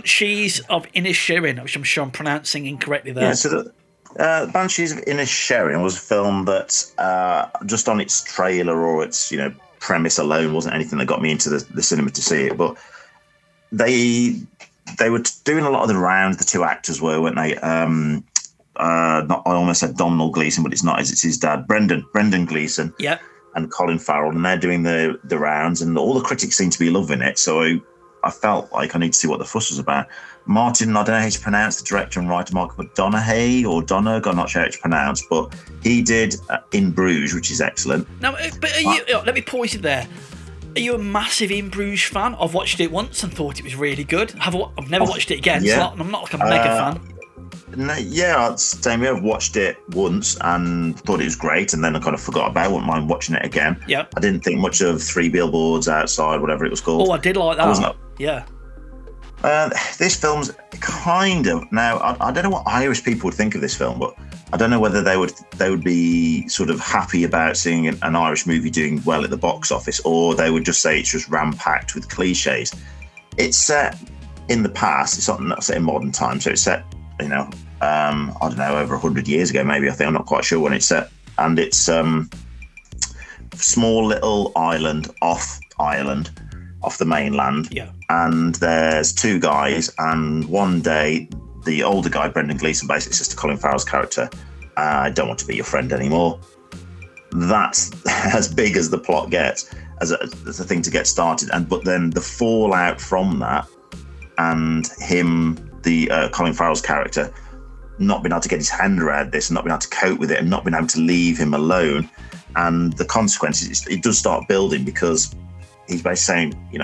Banshees of Inisherin, which I'm sure I'm pronouncing incorrectly there. Yeah, so the Banshees of Inisherin was a film that just on its trailer or its premise alone wasn't anything that got me into the cinema to see it. But they were doing a lot of the rounds. The two actors weren't they? I almost said Donald Gleeson, but it's not. It's his dad, Brendan Gleeson. Yeah. And Colin Farrell, and they're doing the rounds, and all the critics seem to be loving it. So I felt like I need to see what the fuss was about. Martin, I don't know how to pronounce the director and writer, Mark Donaghy or Donagh, I'm not sure how to pronounce, but he did In Bruges, which is excellent. Now, but let me pause you there. Are you a massive In Bruges fan? I've watched it once and thought it was really good. I've never watched it again, so I'm not like a mega fan. No, yeah, same here. I've watched it once and thought it was great, and then I kind of forgot about it. I wouldn't mind watching it again. Yeah. I didn't think much of Three Billboards Outside, whatever it was called. Oh, I did like that. Yeah. This film's kind of... Now, I don't know what Irish people would think of this film, but I don't know whether they would be sort of happy about seeing an Irish movie doing well at the box office, or they would just say it's just ram-packed with cliches. It's set in the past. It's not set in modern times, so it's set... I don't know, over 100 years ago, maybe. I think I'm not quite sure when it's set. And it's small little island off the mainland. Yeah. And there's two guys, and one day the older guy, Brendan Gleeson, basically says to Colin Farrell's character, I don't want to be your friend anymore. That's as big as the plot gets, as a thing to get started. But then the fallout from that, and him, the Colin Farrell's character, not being able to get his hand around this and not being able to cope with it and not being able to leave him alone, and the consequences, it does start building, because he's basically saying,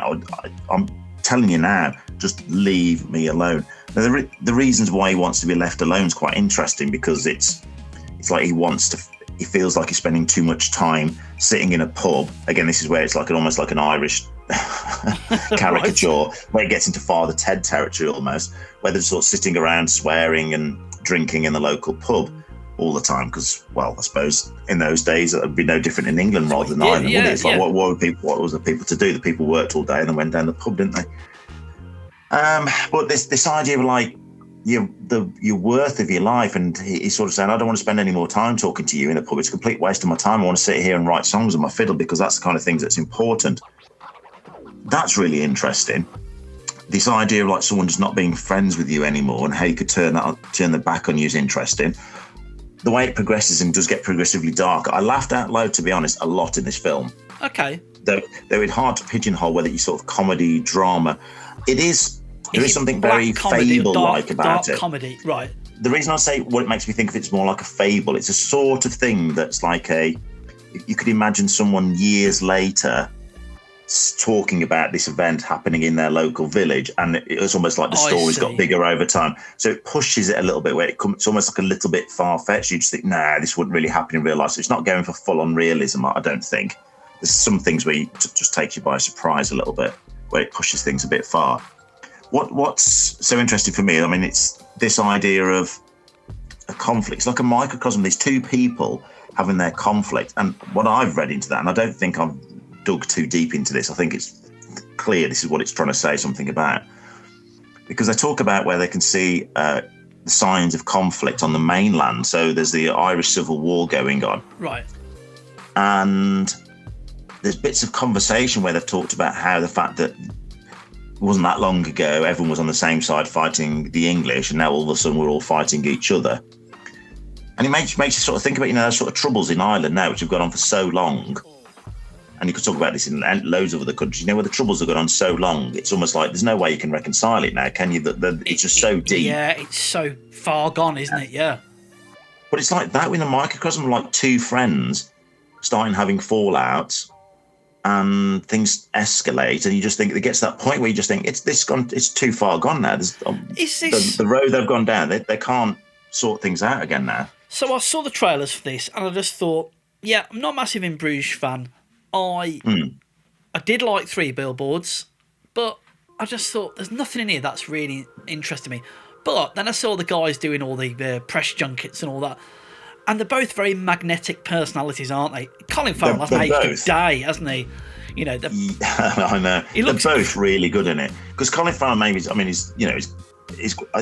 I'm telling you now, just leave me alone. Now, the reasons why he wants to be left alone is quite interesting, because it's like he feels like he's spending too much time sitting in a pub. Again, this is where it's like almost like an Irish caricature, right, where it gets into Father Ted territory almost, where they're sort of sitting around swearing and drinking in the local pub all the time. Because, well, I suppose in those days it would be no different in England rather than Ireland. Would it? It's like, what was the people to do? The people worked all day and then went down the pub, didn't they? But this idea of like your worth of your life, and he's sort of saying, I don't want to spend any more time talking to you in a pub. It's a complete waste of my time. I want to sit here and write songs on my fiddle, because that's the kind of things that's important. That's really interesting. This idea of like someone just not being friends with you anymore, and how you could turn their back on you, is interesting. The way it progresses and does get progressively darker. I laughed out loud, to be honest, a lot in this film. Okay. Though it's hard to pigeonhole whether it's sort of comedy, drama. There is something very fable-like about it. Comedy, right. The reason I say what it makes me think of it's more like a fable, it's a sort of thing that's like you could imagine someone years later talking about this event happening in their local village, and it's almost like the story's got bigger over time. So it pushes it a little bit, where it's almost like a little bit far-fetched. You just think, nah, this wouldn't really happen in real life. So it's not going for full-on realism, I don't think. There's some things where it just takes you by surprise a little bit, where it pushes things a bit far. What's so interesting for me, I mean, it's this idea of a conflict. It's like a microcosm. These two people having their conflict. And what I've read into that, and I don't think I've dug too deep into this, I think it's clear this is what it's trying to say something about. Because they talk about where they can see the signs of conflict on the mainland. So there's the Irish Civil War going on. Right. And there's bits of conversation where they've talked about how the fact that it wasn't that long ago, everyone was on the same side fighting the English, and now all of a sudden we're all fighting each other. And it makes you sort of think about, those sort of troubles in Ireland now, which have gone on for so long. And you could talk about this in loads of other countries, where the troubles have gone on so long, it's almost like there's no way you can reconcile it now, can you? It's just so deep. Yeah, it's so far gone, isn't it? Yeah. But it's like that with a microcosm of like two friends starting having fallouts, and things escalate, and you just think it gets to that point where you just think it's too far gone now. The road they've gone down, they can't sort things out again now. So I saw the trailers for this, and I just thought, yeah, I'm not a massive In Bruges fan. I did like Three Billboards, but I just thought there's nothing in here that's really interesting me. But then I saw the guys doing all the press junkets and all that, and they're both very magnetic personalities, aren't they? Colin Farrell has made a day, hasn't he? You know, I know. They're both really good in it. Because Colin Farrell, maybe, I mean, he's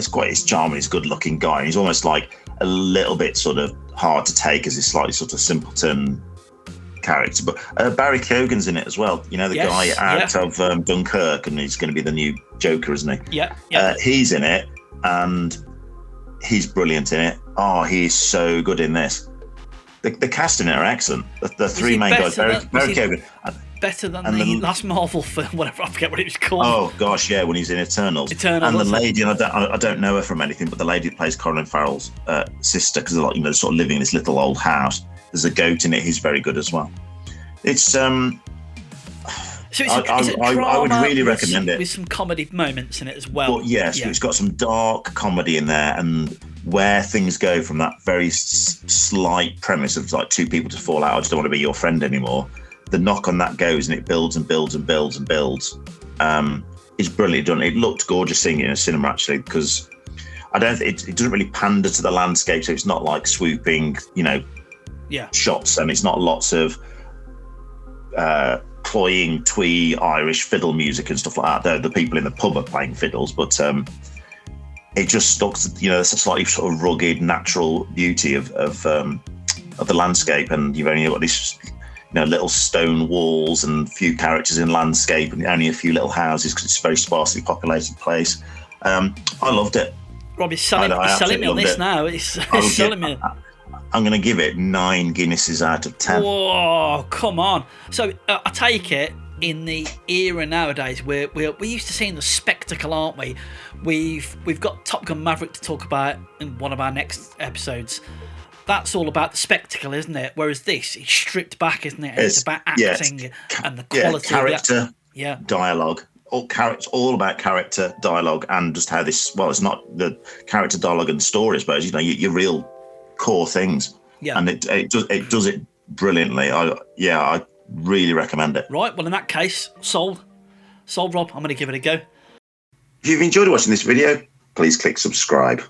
quite his charming, he's a good-looking guy. And he's almost like a little bit sort of hard to take as his slightly sort of simpleton character. But Barry Keoghan's in it as well. You know, the guy out of Dunkirk, and he's going to be the new Joker, isn't he? Yeah. He's in it, and he's brilliant in it. Oh, he's so good in this. The cast in it are excellent. The three main guys, Barry Keoghan. Better than the last Marvel film, whatever, I forget what it was called. Oh gosh, yeah, when he's in Eternals. And the lady, and I don't know her from anything, but the lady who plays Colin Farrell's sister, because they're like, sort of living in this little old house. There's a goat in it who's very good as well. It's so it's a drama I would really recommend it with some comedy moments in it as well. But yes, it's got some dark comedy in there, and where things go from that very slight premise of like two people to fall out, I just don't want to be your friend anymore. The knock on that goes, and it builds and builds and builds and builds. It's brilliantly done. It looked gorgeous seeing it in a cinema, actually, because it doesn't really pander to the landscape, so it's not like swooping, shots, and it's not lots of cloying twee Irish fiddle music and stuff like that. The people in the pub are playing fiddles, but it just stuck to, there's a slightly sort of rugged, natural beauty of the landscape, and you've only got these little stone walls and a few characters in landscape and only a few little houses because it's a very sparsely populated place. I loved it. Rob, he's selling me on this now. He's selling me. I'm going to give it 9 Guinnesses out of 10. Whoa, come on. So I take it in the era nowadays where we're used to seeing the spectacle, aren't we? We've got Top Gun Maverick to talk about in one of our next episodes. That's all about the spectacle, isn't it? Whereas this is stripped back, isn't it? It's about acting and the quality. Character, dialogue. All about character, dialogue, and just how this. Well, it's not the character, dialogue, and story, I suppose. Your real core things. Yeah, and it does it brilliantly. I really recommend it. Right. Well, in that case, sold, Rob. I'm going to give it a go. If you've enjoyed watching this video, please click subscribe.